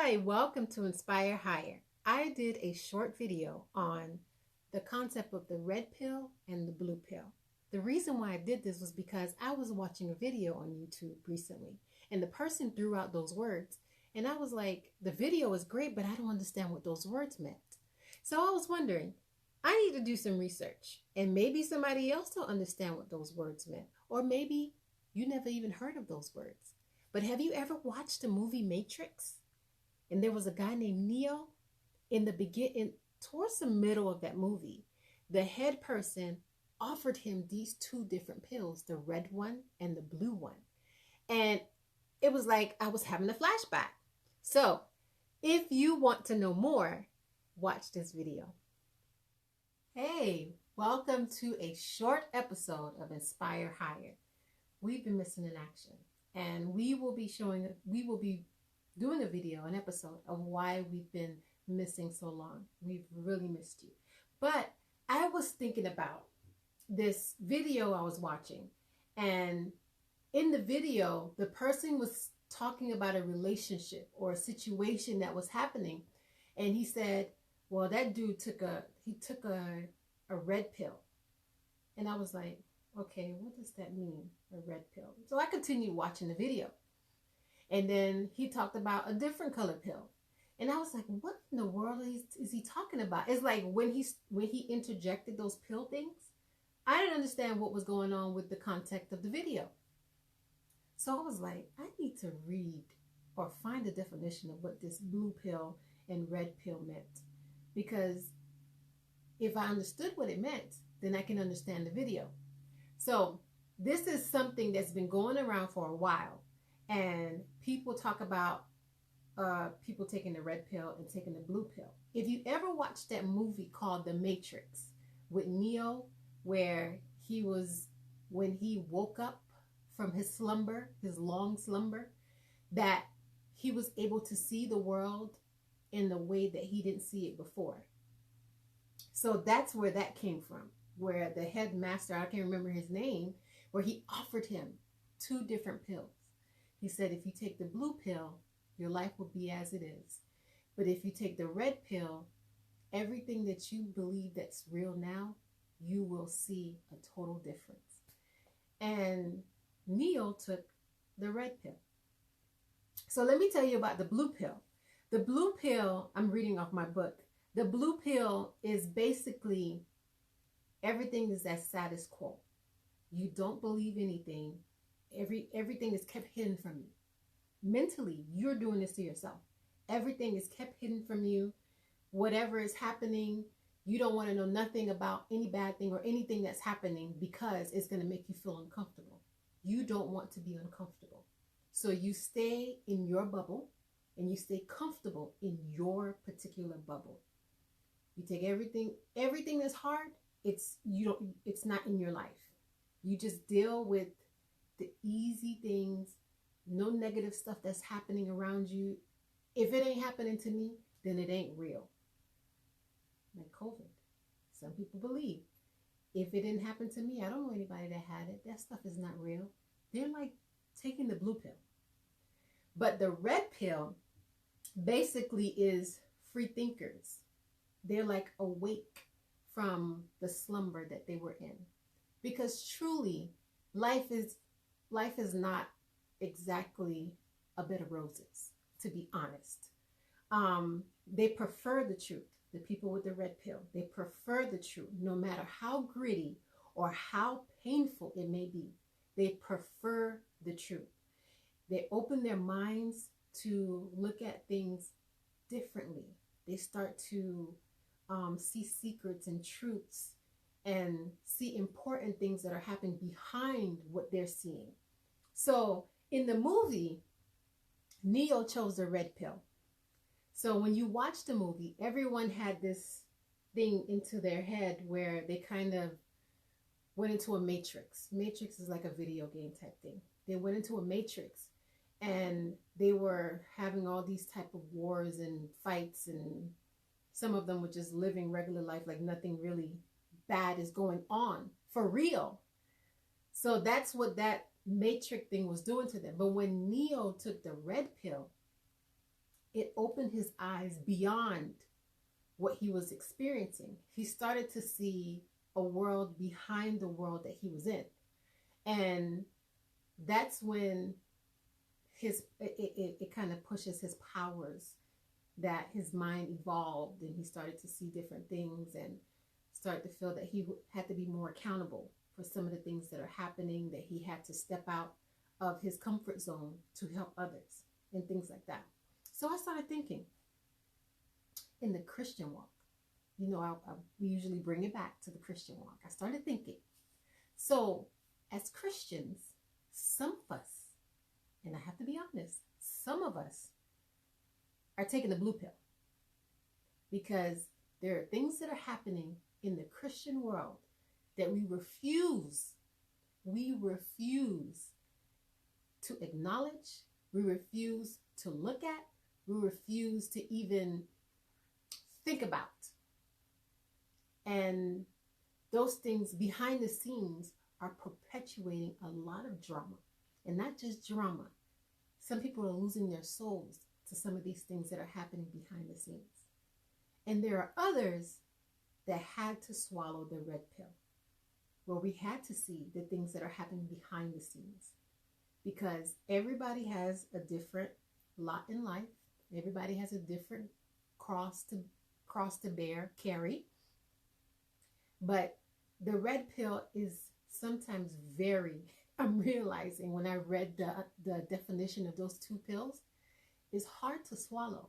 Hi, welcome to Inspire Higher. I did a short video on the concept of the red pill and the blue pill. The reason why I did this was because I was watching a video on YouTube recently and the person threw out those words and I was like, the video is great, but I don't understand what those words meant. So I was wondering, I need to do some research and maybe somebody else will understand what those words meant, or maybe you never even heard of those words. But have you ever watched the movie Matrix? And there was a guy named Neo in the beginning, towards the middle of that movie. The head person offered him these two different pills, the red one and the blue one. And it was like I was having a flashback. So if you want to know more, watch this video. Hey, welcome to a short episode of Inspire Higher. We've been missing in action, and we will be doing a video, an episode of why we've been missing so long. We've really missed you. But I was thinking about this video I was watching, and in the video, the person was talking about a relationship or a situation that was happening, and he said, well, that dude took a red pill. And I was like, okay, what does that mean, a red pill? So I continued watching the video. And then he talked about a different color pill. And I was like, what in the world is he talking about? It's like when he interjected those pill things, I didn't understand what was going on with the context of the video. So I was like, I need to read or find a definition of what this blue pill and red pill meant. Because if I understood what it meant, then I can understand the video. So this is something that's been going around for a while. And people talk about people taking the red pill and taking the blue pill. If you ever watched that movie called The Matrix with Neo, where when he woke up from his slumber, his long slumber, that he was able to see the world in the way that he didn't see it before. So that's where that came from, where the headmaster, I can't remember his name, where he offered him two different pills. He said, if you take the blue pill, your life will be as it is. But if you take the red pill, everything that you believe that's real now, you will see a total difference. And Neo took the red pill. So let me tell you about the blue pill. The blue pill, I'm reading off my book. The blue pill is basically everything is that status quo. You don't believe anything. Everything is kept hidden from you. Mentally, you're doing this to yourself. Everything is kept hidden from you. Whatever is happening, you don't want to know nothing about any bad thing or anything that's happening because it's going to make you feel uncomfortable. You don't want to be uncomfortable. So you stay in your bubble and you stay comfortable in your particular bubble. You take everything that's hard, it's not in your life. You just deal with the easy things, no negative stuff that's happening around you. If it ain't happening to me, then it ain't real. Like COVID. Some people believe, if it didn't happen to me, I don't know anybody that had it. That stuff is not real. They're like taking the blue pill. But the red pill basically is free thinkers. They're like awake from the slumber that they were in. Because truly, life is not exactly a bed of roses, to be honest. They prefer the truth. The people with the red pill, they prefer the truth, no matter how gritty or how painful it may be. They prefer the truth. They open their minds to look at things differently. They start to see secrets and truths and see important things that are happening behind what they're seeing. So in the movie, Neo chose the red pill. So when you watch the movie, everyone had this thing into their head where they kind of went into a matrix. Matrix is like a video game type thing. They went into a matrix and they were having all these type of wars and fights, and some of them were just living regular life like nothing really bad is going on for real. So that's what that matrix thing was doing to them. But when Neo took the red pill, it opened his eyes beyond what he was experiencing. He started to see a world behind the world that he was in. And that's when it kind of pushes his powers, that his mind evolved and he started to see different things and started to feel that he had to be more accountable for some of the things that are happening, that he had to step out of his comfort zone to help others and things like that. So I started thinking, in the Christian walk, we usually bring it back to the Christian walk. I started thinking, so as Christians, some of us, and I have to be honest, some of us are taking the blue pill because there are things that are happening in the Christian world that we refuse to acknowledge, we refuse to look at, we refuse to even think about. And those things behind the scenes are perpetuating a lot of drama. And not just drama. Some people are losing their souls to some of these things that are happening behind the scenes. And there are others that had to swallow the red pill, where we had to see the things that are happening behind the scenes. Because everybody has a different lot in life. Everybody has a different cross to carry. But the red pill is sometimes I'm realizing when I read the definition of those two pills, is hard to swallow.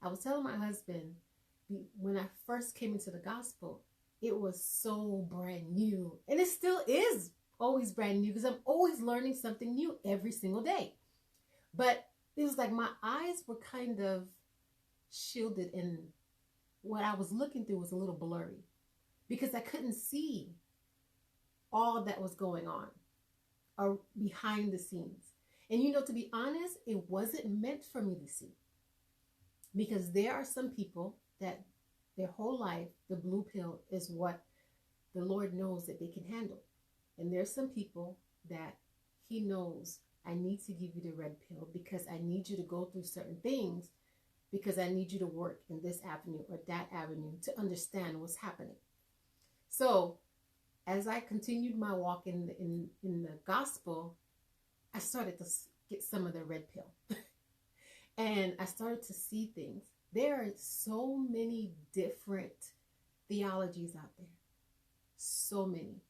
I was telling my husband, when I first came into the gospel, it was so brand new. And it still is always brand new because I'm always learning something new every single day. But it was like my eyes were kind of shielded and what I was looking through was a little blurry because I couldn't see all that was going on or behind the scenes. And to be honest, it wasn't meant for me to see, because there are some people that their whole life, the blue pill is what the Lord knows that they can handle. And there's some people that he knows, I need to give you the red pill because I need you to go through certain things, because I need you to work in this avenue or that avenue to understand what's happening. So as I continued my walk in the gospel, I started to get some of the red pill. And I started to see things. There are so many different theologies out there. So many.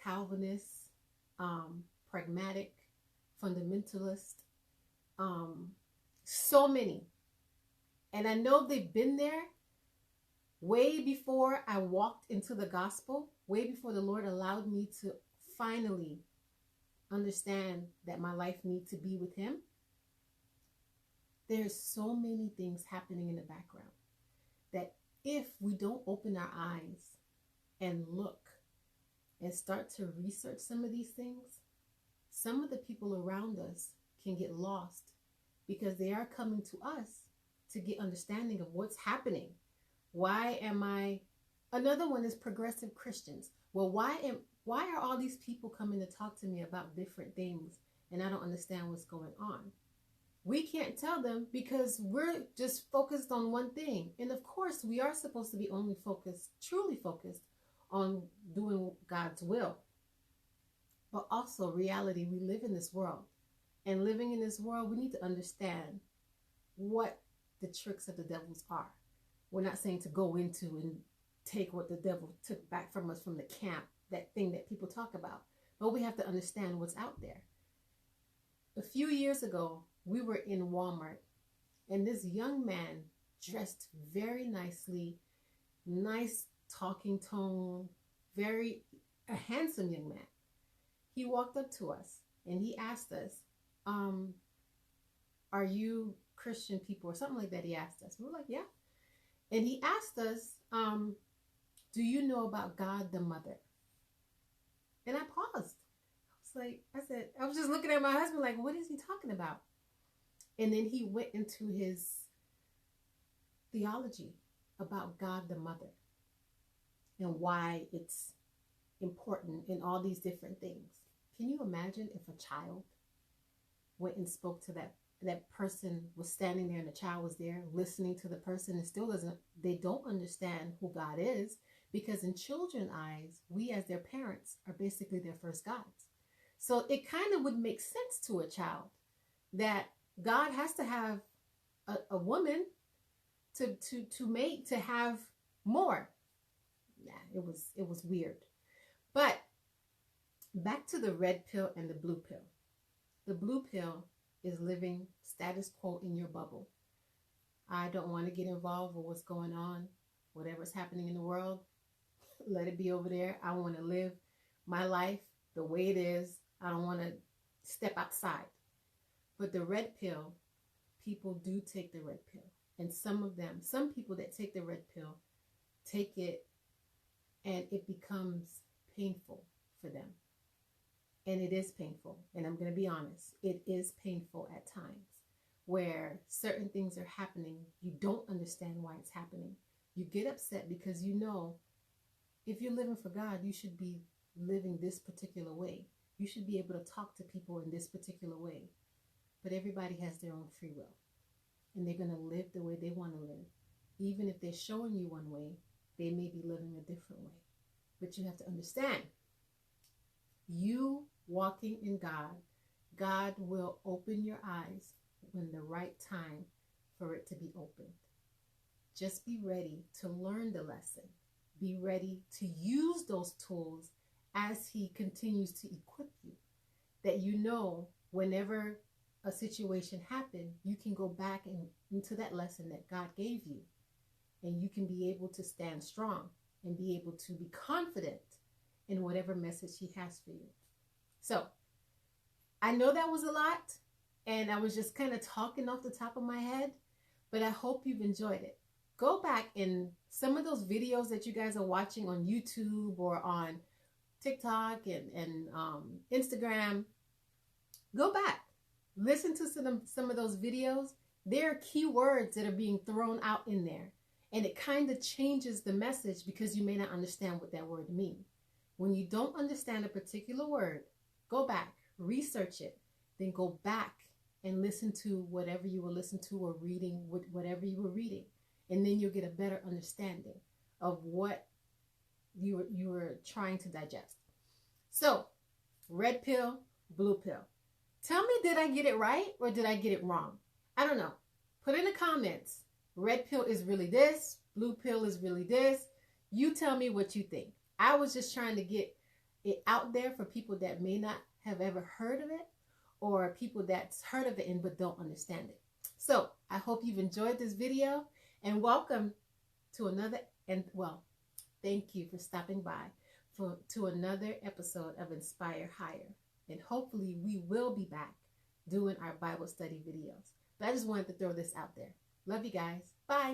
Calvinist, pragmatic, fundamentalist, so many. And I know they've been there way before I walked into the gospel, way before the Lord allowed me to finally understand that my life needs to be with him. There's so many things happening in the background that if we don't open our eyes and look and start to research some of these things, some of the people around us can get lost because they are coming to us to get understanding of what's happening. Another one is progressive Christians. Well, why are all these people coming to talk to me about different things and I don't understand what's going on? We can't tell them because we're just focused on one thing. And of course, we are supposed to be truly focused on doing God's will. But also reality, we live in this world. And living in this world, we need to understand what the tricks of the devils are. We're not saying to go into and take what the devil took back from us from the camp, that thing that people talk about. But we have to understand what's out there. A few years ago, we were in Walmart, and this young man dressed very nicely, nice talking tone, a handsome young man. He walked up to us and he asked us, are you Christian people or something like that? He asked us. We were like, yeah. And he asked us, do you know about God the Mother? And I paused. I was just looking at my husband like, what is he talking about? And then he went into his theology about God the Mother and why it's important in all these different things. Can you imagine if a child went and spoke to that person was standing there and the child was there listening to the person and still doesn't, they don't understand who God is, because in children's eyes, we as their parents are basically their first gods. So it kind of would make sense to a child that God has to have a woman to mate, to have more. Yeah, it was weird. But back to the red pill and the blue pill. The blue pill is living status quo in your bubble. I don't want to get involved with what's going on, whatever's happening in the world. Let it be over there. I want to live my life the way it is. I don't want to step outside. But the red pill, people do take the red pill. And some people that take the red pill, take it and it becomes painful for them. And it is painful. And I'm going to be honest, it is painful at times where certain things are happening. You don't understand why it's happening. You get upset because you know if you're living for God, you should be living this particular way. You should be able to talk to people in this particular way. But everybody has their own free will. And they're going to live the way they want to live. Even if they're showing you one way, they may be living a different way. But you have to understand, you walking in God, God will open your eyes when the right time for it to be opened. Just be ready to learn the lesson. Be ready to use those tools as He continues to equip you. That you know, whenever a situation happened, you can go back into that lesson that God gave you. And you can be able to stand strong and be able to be confident in whatever message He has for you. So, I know that was a lot, and I was just kind of talking off the top of my head, but I hope you've enjoyed it. Go back in some of those videos that you guys are watching on YouTube or on TikTok and Instagram. Go back. Listen to some of those videos. There are key words that are being thrown out in there. And it kind of changes the message because you may not understand what that word means. When you don't understand a particular word, go back, research it, then go back and listen to whatever you were listening to or reading, whatever you were reading. And then you'll get a better understanding of what you were trying to digest. So, red pill, blue pill. Tell me, did I get it right or did I get it wrong? I don't know. Put in the comments. Red pill is really this. Blue pill is really this. You tell me what you think. I was just trying to get it out there for people that may not have ever heard of it, or people that's heard of it but don't understand it. So I hope you've enjoyed this video, and welcome to another, thank you for stopping by to another episode of Inspire Higher. And hopefully we will be back doing our Bible study videos. But I just wanted to throw this out there. Love you guys. Bye.